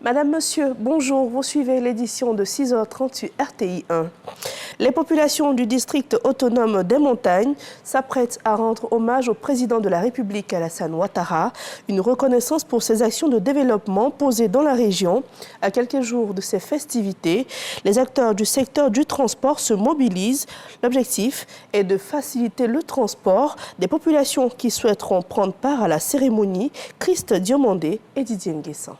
Madame, Monsieur, bonjour. Vous suivez l'édition de 6h30 sur RTI 1. Les populations du district autonome des montagnes s'apprêtent à rendre hommage au président de la République, Alassane Ouattara, une reconnaissance pour ses actions de développement posées dans la région. À quelques jours de ces festivités, les acteurs du secteur du transport se mobilisent. L'objectif est de faciliter le transport des populations qui souhaiteront prendre part à la cérémonie. Christ Diomandé et Didier Nguessan.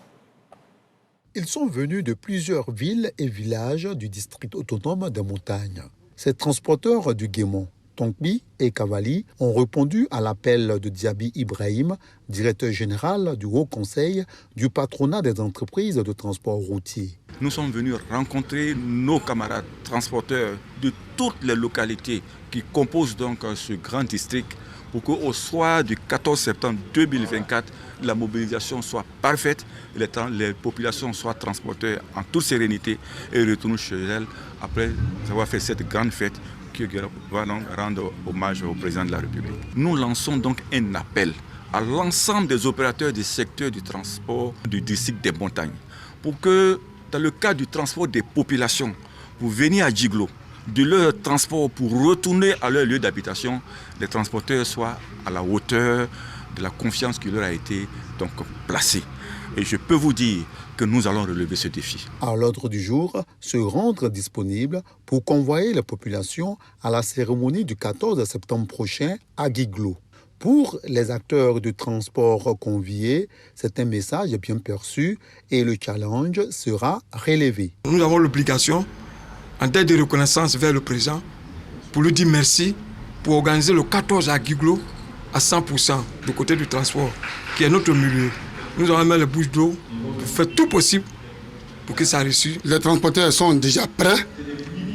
Ils sont venus de plusieurs villes et villages du district autonome des montagnes. Ces transporteurs du Guémon, Tonkbi et Kavali ont répondu à l'appel de Diaby Ibrahim, directeur général du Haut Conseil du patronat des entreprises de transport routier. Nous sommes venus rencontrer nos camarades transporteurs de toutes les localités qui composent donc ce grand district pour qu'au soir du 14 septembre 2024, la mobilisation soit parfaite et les populations soient transportées en toute sérénité et retournent chez elles après avoir fait cette grande fête qui va donc rendre hommage au président de la République. Nous lançons donc un appel à l'ensemble des opérateurs du secteur du transport du district des montagnes pour que, dans le cadre du transport des populations, vous veniez à Djiglo, de leur transport pour retourner à leur lieu d'habitation, les transporteurs soient à la hauteur de la confiance qui leur a été donc placée. Et je peux vous dire que nous allons relever ce défi. À l'ordre du jour, se rendre disponible pour convoyer la population à la cérémonie du 14 septembre prochain à Guiglo. Pour les acteurs du transport conviés, c'est un message bien perçu et le challenge sera relevé. Nous avons l'obligation, en termes de reconnaissance vers le président, pour lui dire merci, pour organiser le 14 à Guiglo à 100% du côté du transport, qui est notre milieu. Nous allons mettre les bouches d'eau pour faire tout possible pour que ça réussisse. Les transporteurs sont déjà prêts.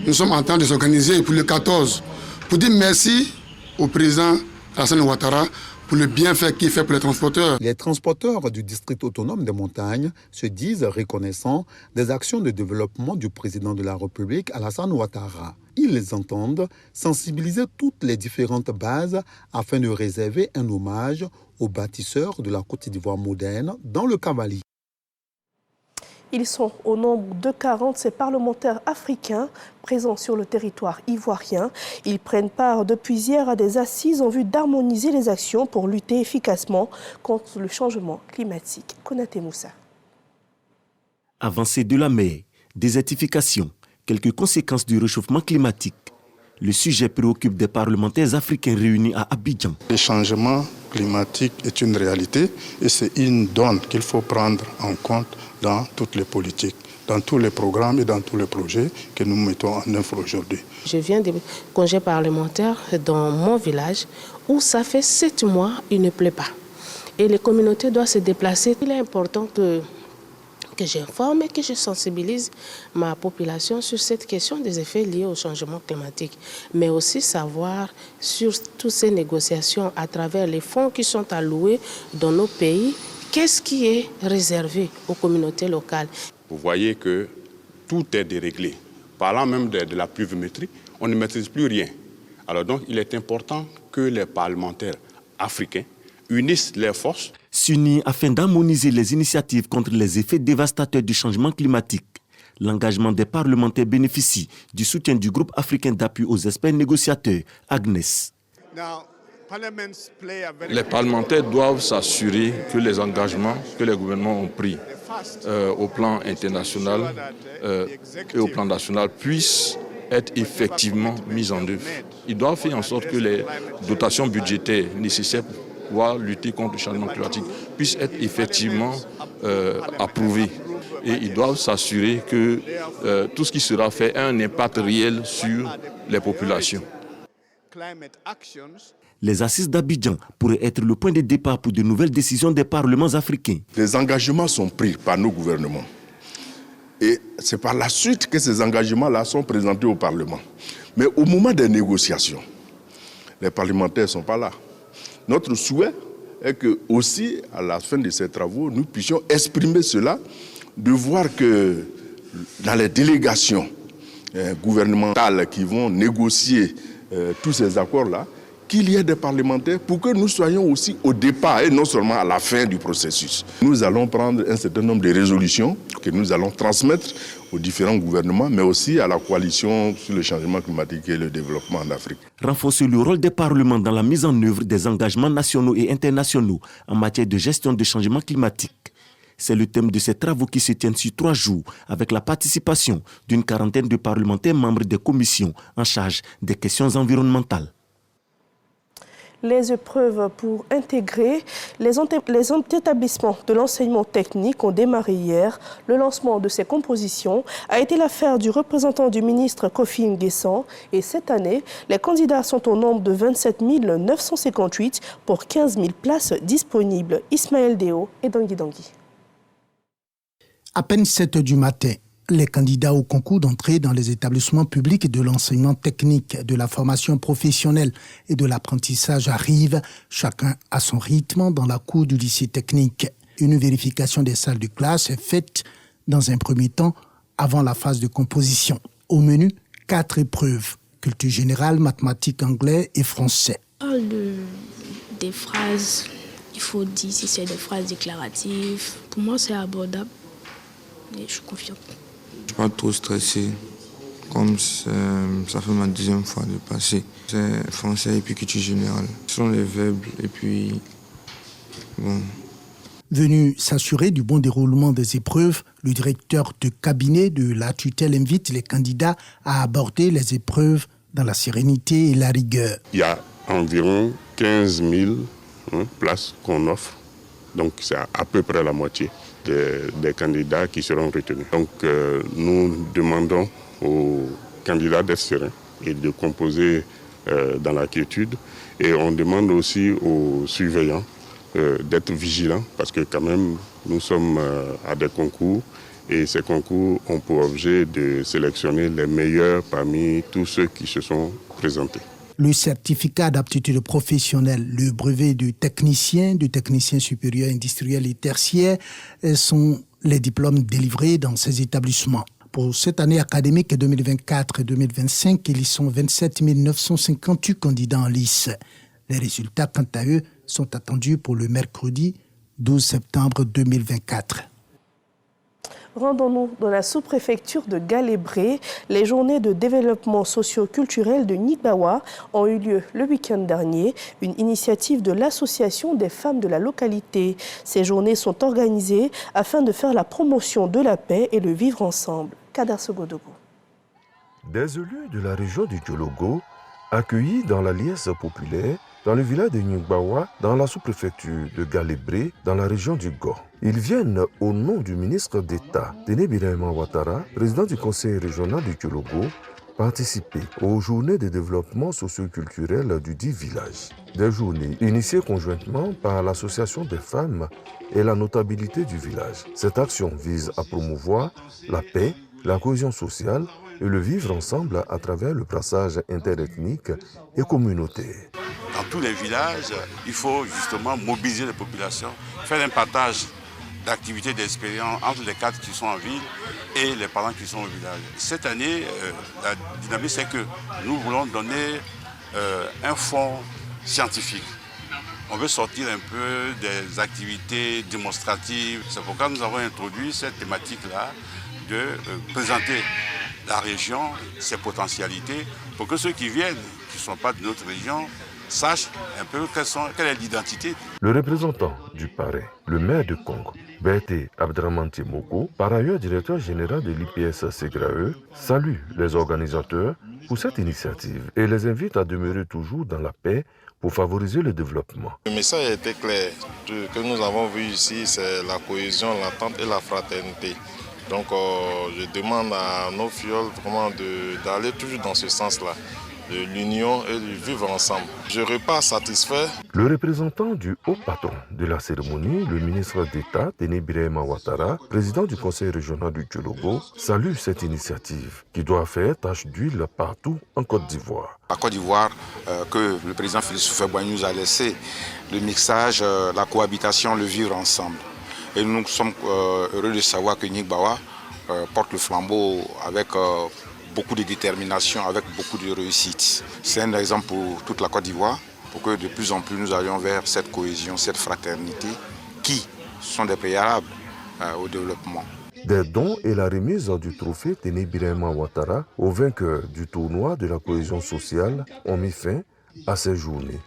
Nous sommes en train de s'organiser pour le 14, pour dire merci au président Alassane Ouattara pour le bienfait qu'il fait pour les transporteurs. Les transporteurs du district autonome des montagnes se disent reconnaissants des actions de développement du président de la République, Alassane Ouattara. Ils entendent sensibiliser toutes les différentes bases afin de réserver un hommage aux bâtisseurs de la Côte d'Ivoire moderne dans le Kavali. Ils sont au nombre de 40, ces parlementaires africains présents sur le territoire ivoirien. Ils prennent part depuis hier à des assises en vue d'harmoniser les actions pour lutter efficacement contre le changement climatique. Konaté Moussa. Avancée de la mer, désertification, quelques conséquences du réchauffement climatique. Le sujet préoccupe des parlementaires africains réunis à Abidjan. Le changement climatique est une réalité et c'est une donne qu'il faut prendre en compte dans toutes les politiques, dans tous les programmes et dans tous les projets que nous mettons en œuvre aujourd'hui. Je viens de congé parlementaire dans mon village où ça fait 7 mois, il ne pleut pas. Et les communautés doivent se déplacer. Il est important que j'informe et que je sensibilise ma population sur cette question des effets liés au changement climatique, mais aussi savoir sur toutes ces négociations à travers les fonds qui sont alloués dans nos pays, qu'est-ce qui est réservé aux communautés locales. Vous voyez que tout est déréglé. Parlant même de la pluviométrie, on ne maîtrise plus rien. Alors donc, il est important que les parlementaires africains unissent leurs forces. S'unir afin d'harmoniser les initiatives contre les effets dévastateurs du changement climatique. L'engagement des parlementaires bénéficie du soutien du groupe africain d'appui aux experts négociateurs, Agnès. Les parlementaires doivent s'assurer que les engagements que les gouvernements ont pris au plan international et au plan national puissent être effectivement mis en œuvre. Ils doivent faire en sorte que les dotations budgétaires nécessaires pour pouvoir lutter contre le changement climatique puissent être effectivement approuvées. Et ils doivent s'assurer que tout ce qui sera fait a un impact réel sur les populations. Les assises d'Abidjan pourraient être le point de départ pour de nouvelles décisions des parlements africains. Les engagements sont pris par nos gouvernements. Et c'est par la suite que ces engagements-là sont présentés au Parlement. Mais au moment des négociations, les parlementaires ne sont pas là. Notre souhait est que aussi, à la fin de ces travaux, nous puissions exprimer cela, de voir que dans les délégations gouvernementales qui vont négocier tous ces accords-là, qu'il y ait des parlementaires pour que nous soyons aussi au départ et non seulement à la fin du processus. Nous allons prendre un certain nombre de résolutions que nous allons transmettre aux différents gouvernements, mais aussi à la coalition sur le changement climatique et le développement en Afrique. Renforcer le rôle des parlements dans la mise en œuvre des engagements nationaux et internationaux en matière de gestion du changement climatique. C'est le thème de ces travaux qui se tiennent sur 3 jours avec la participation d'une quarantaine de parlementaires membres des commissions en charge des questions environnementales. Les épreuves pour intégrer les établissements de l'enseignement technique ont démarré hier. Le lancement de ces compositions a été l'affaire du représentant du ministre Kofi Nguessan. Et cette année, les candidats sont au nombre de 27 958 pour 15 000 places disponibles. Ismaël Deo et Dangui Dangui. À peine 7 heures du matin, les candidats au concours d'entrée dans les établissements publics de l'enseignement technique, de la formation professionnelle et de l'apprentissage arrivent, chacun à son rythme, dans la cour du lycée technique. Une vérification des salles de classe est faite dans un premier temps avant la phase de composition. Au menu, 4 épreuves, culture générale, mathématiques, anglais et français. Des phrases, il faut dire si c'est des phrases déclaratives. Pour moi, c'est abordable et je suis confiante. Je ne suis pas trop stressé, comme ça fait ma 2e fois de passer. C'est français et puis culture générale. Ce sont les verbes et puis bon. Venu s'assurer du bon déroulement des épreuves, le directeur de cabinet de la tutelle invite les candidats à aborder les épreuves dans la sérénité et la rigueur. Il y a environ 15 000 places qu'on offre, donc c'est à peu près la moitié des candidats qui seront retenus. Donc nous demandons aux candidats d'être sereins et de composer dans la quiétude. Et on demande aussi aux surveillants d'être vigilants parce que quand même nous sommes à des concours et ces concours ont pour objet de sélectionner les meilleurs parmi tous ceux qui se sont présentés. Le certificat d'aptitude professionnelle, le brevet de technicien supérieur industriel et tertiaire sont les diplômes délivrés dans ces établissements. Pour cette année académique 2024 et 2025, ils y sont 27 958 candidats en lice. Les résultats, quant à eux, sont attendus pour le mercredi 12 septembre 2024. Rendons-nous dans la sous-préfecture de Galébré. Les journées de développement socio-culturel de Nigbawa ont eu lieu le week-end dernier, une initiative de l'association des femmes de la localité. Ces journées sont organisées afin de faire la promotion de la paix et le vivre ensemble. Kader Sogodogo. Des élus de la région du Djologo, accueillis dans la liesse populaire, dans le village de Nigbawa, dans la sous-préfecture de Galébré, dans la région du Go. Ils viennent au nom du ministre d'État, Déné Birahima Ouattara, président du conseil régional du Djologo, participer aux journées de développement socio-culturel du dit village. Des journées initiées conjointement par l'association des femmes et la notabilité du village. Cette action vise à promouvoir la paix, la cohésion sociale et le vivre ensemble à travers le brassage interethnique et communautaire. Dans tous les villages, il faut justement mobiliser les populations, faire un partage d'activités, d'expériences entre les cadres qui sont en ville et les parents qui sont au village. Cette année, la dynamique, c'est que nous voulons donner un fonds scientifique. On veut sortir un peu des activités démonstratives. C'est pourquoi nous avons introduit cette thématique-là de présenter la région, ses potentialités, pour que ceux qui viennent, qui ne sont pas de notre région, sachent un peu quelle est l'identité. Le représentant du parrain, le maire de Congo, Berté Abdraman Moko, par ailleurs directeur général de l'IPS Segrae, salue les organisateurs pour cette initiative et les invite à demeurer toujours dans la paix pour favoriser le développement. Le message était clair. Ce que nous avons vu ici, c'est la cohésion, l'entente et la fraternité. Donc je demande à nos fioles d'aller toujours dans ce sens-là, de l'union et du vivre ensemble. Je repars satisfait. Le représentant du haut patron de la cérémonie, le ministre d'État, Déné Birahima Ouattara, président du conseil régional du Djologo, salue cette initiative qui doit faire tache d'huile partout en Côte d'Ivoire. À Côte d'Ivoire, que le président Félix Houphouët-Boigny nous a laissé, le mixage, la cohabitation, le vivre ensemble. Et nous sommes heureux de savoir que Nigbawa porte le flambeau avec beaucoup de détermination, avec beaucoup de réussite. C'est un exemple pour toute la Côte d'Ivoire pour que de plus en plus nous allions vers cette cohésion, cette fraternité qui sont des préalables au développement. Des dons et la remise du trophée Téné Birahima Ouattara au vainqueur du tournoi de la cohésion sociale ont mis fin à ces journées.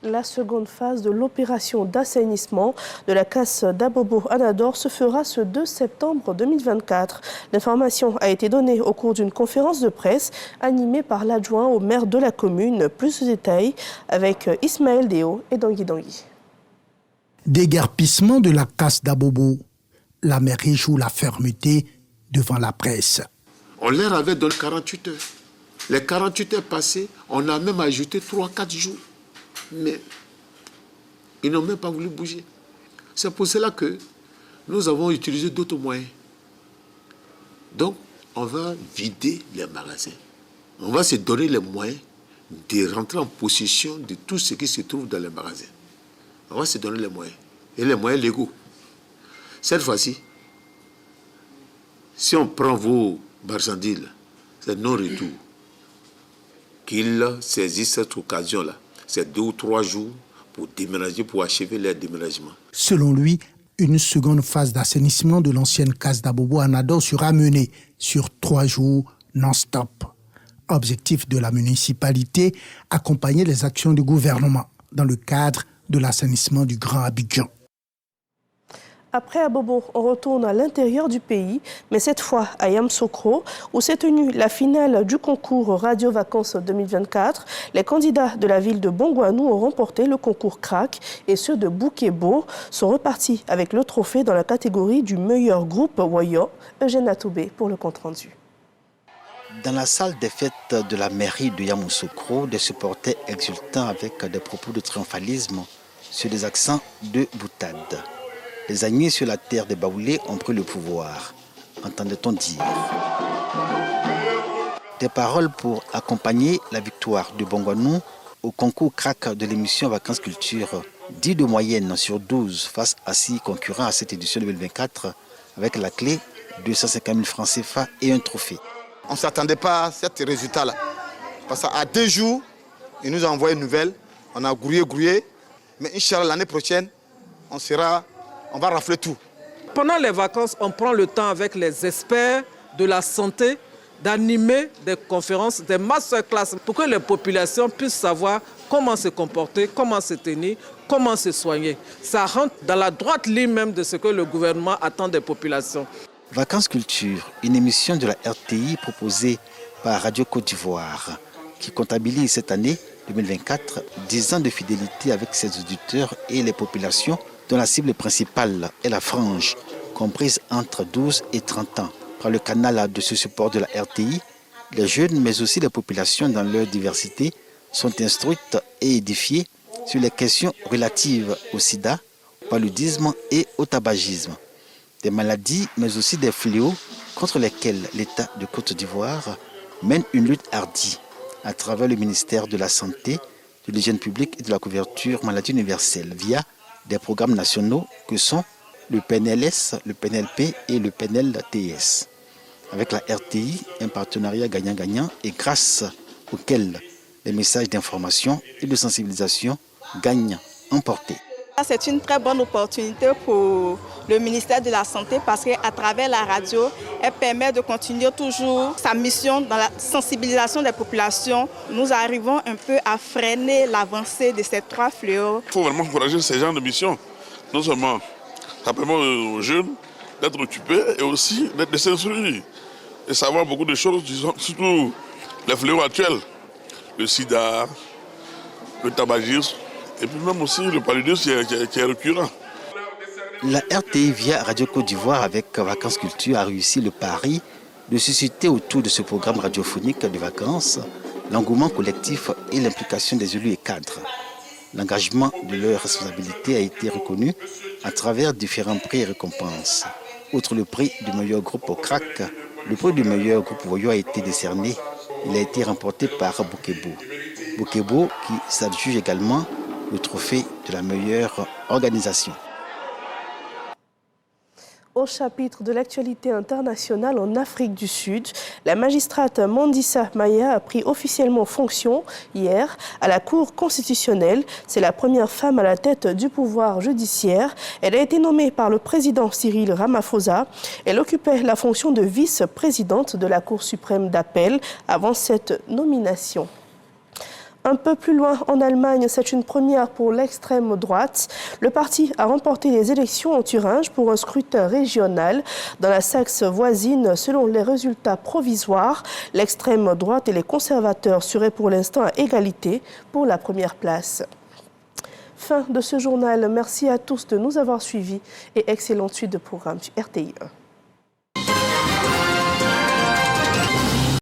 La seconde phase de l'opération d'assainissement de la casse d'Abobo-Anador se fera ce 2 septembre 2024. L'information a été donnée au cours d'une conférence de presse animée par l'adjoint au maire de la commune. Plus de détails avec Ismaël Déo et Dangui Dangui. Déguerpissement de la casse d'Abobo. La mairie joue la fermeté devant la presse. On leur avait donné 48 heures. Les 48 heures passées, on a même ajouté 3-4 jours. Mais ils n'ont même pas voulu bouger. C'est pour cela que nous avons utilisé d'autres moyens. Donc, on va vider les magasins. On va se donner les moyens de rentrer en possession de tout ce qui se trouve dans les magasins. On va se donner les moyens. Et les moyens légaux. Cette fois-ci, si on prend vos marchandises, c'est non-retour. Qu'ils saisissent cette occasion-là. C'est 2 ou 3 jours pour déménager, pour achever leur déménagement. Selon lui, une seconde phase d'assainissement de l'ancienne case d'Abobo-Anador sera menée sur 3 jours non-stop. Objectif de la municipalité, accompagner les actions du gouvernement dans le cadre de l'assainissement du Grand Abidjan. Après Abobo, on retourne à l'intérieur du pays, mais cette fois à Yamoussoukro, où s'est tenue la finale du concours Radio Vacances 2024. Les candidats de la ville de Bongouanou ont remporté le concours CRAC et ceux de Boukebo sont repartis avec le trophée dans la catégorie du meilleur groupe Woyo. Eugène Atoubé pour le compte-rendu. Dans la salle des fêtes de la mairie de Yamoussoukro, des supporters exultants avec des propos de triomphalisme sur des accents de boutade. Les agnés sur la terre des Baoulés ont pris le pouvoir, entendait-on dire. Des paroles pour accompagner la victoire de Bongouanou au concours CRAC de l'émission Vacances Culture, 10 de moyenne sur 12 face à 6 concurrents à cette édition 2024, avec la clé 250 000 francs CFA et un trophée. On ne s'attendait pas à ce résultat-là. Parce qu'à 2 jours, il nous a envoyé une nouvelle, on a grouillé, mais Inch'Allah, l'année prochaine, on va rafler tout. Pendant les vacances, on prend le temps avec les experts de la santé d'animer des conférences, des masterclass pour que les populations puissent savoir comment se comporter, comment se tenir, comment se soigner. Ça rentre dans la droite ligne même de ce que le gouvernement attend des populations. Vacances Culture, une émission de la RTI proposée par Radio Côte d'Ivoire qui comptabilise cette année 2024 10 ans de fidélité avec ses auditeurs et les populations dont la cible principale est la frange, comprise entre 12 et 30 ans. Par le canal de ce support de la RTI, les jeunes, mais aussi les populations dans leur diversité, sont instruites et édifiées sur les questions relatives au sida, au paludisme et au tabagisme. Des maladies, mais aussi des fléaux contre lesquels l'État de Côte d'Ivoire mène une lutte hardie à travers le ministère de la Santé, de l'Hygiène publique et de la couverture maladie universelle via des programmes nationaux que sont le PNLS, le PNLP et le PNLTS. Avec la RTI, un partenariat gagnant-gagnant et grâce auquel les messages d'information et de sensibilisation gagnent en portée. C'est une très bonne opportunité pour le ministère de la Santé parce qu'à travers la radio, elle permet de continuer toujours sa mission dans la sensibilisation des populations. Nous arrivons un peu à freiner l'avancée de ces 3 fléaux. Il faut vraiment encourager ces genres de missions. Non seulement ça permet aux jeunes d'être occupés et aussi de s'instruire et savoir beaucoup de choses, surtout les fléaux actuels, le sida, le tabagisme. Et puis même aussi le paludisme qui est récurrent. La RTI via Radio Côte d'Ivoire avec Vacances Culture a réussi le pari de susciter autour de ce programme radiophonique de vacances l'engouement collectif et l'implication des élus et cadres. L'engagement de leurs responsabilités a été reconnu à travers différents prix et récompenses. Outre le prix du meilleur groupe au CRAC, le prix du meilleur groupe Woyo a été décerné. Il a été remporté par Boukebo. Boukebo qui s'adjuge également le trophée de la meilleure organisation. Au chapitre de l'actualité internationale en Afrique du Sud, la magistrate Mandisa Maya a pris officiellement fonction hier à la Cour constitutionnelle. C'est la première femme à la tête du pouvoir judiciaire. Elle a été nommée par le président Cyril Ramaphosa. Elle occupait la fonction de vice-présidente de la Cour suprême d'appel avant cette nomination. Un peu plus loin, en Allemagne, c'est une première pour l'extrême droite. Le parti a remporté les élections en Thuringe pour un scrutin régional. Dans la Saxe voisine, selon les résultats provisoires, l'extrême droite et les conservateurs seraient pour l'instant à égalité pour la première place. Fin de ce journal. Merci à tous de nous avoir suivis et excellente suite de programme sur RTI 1.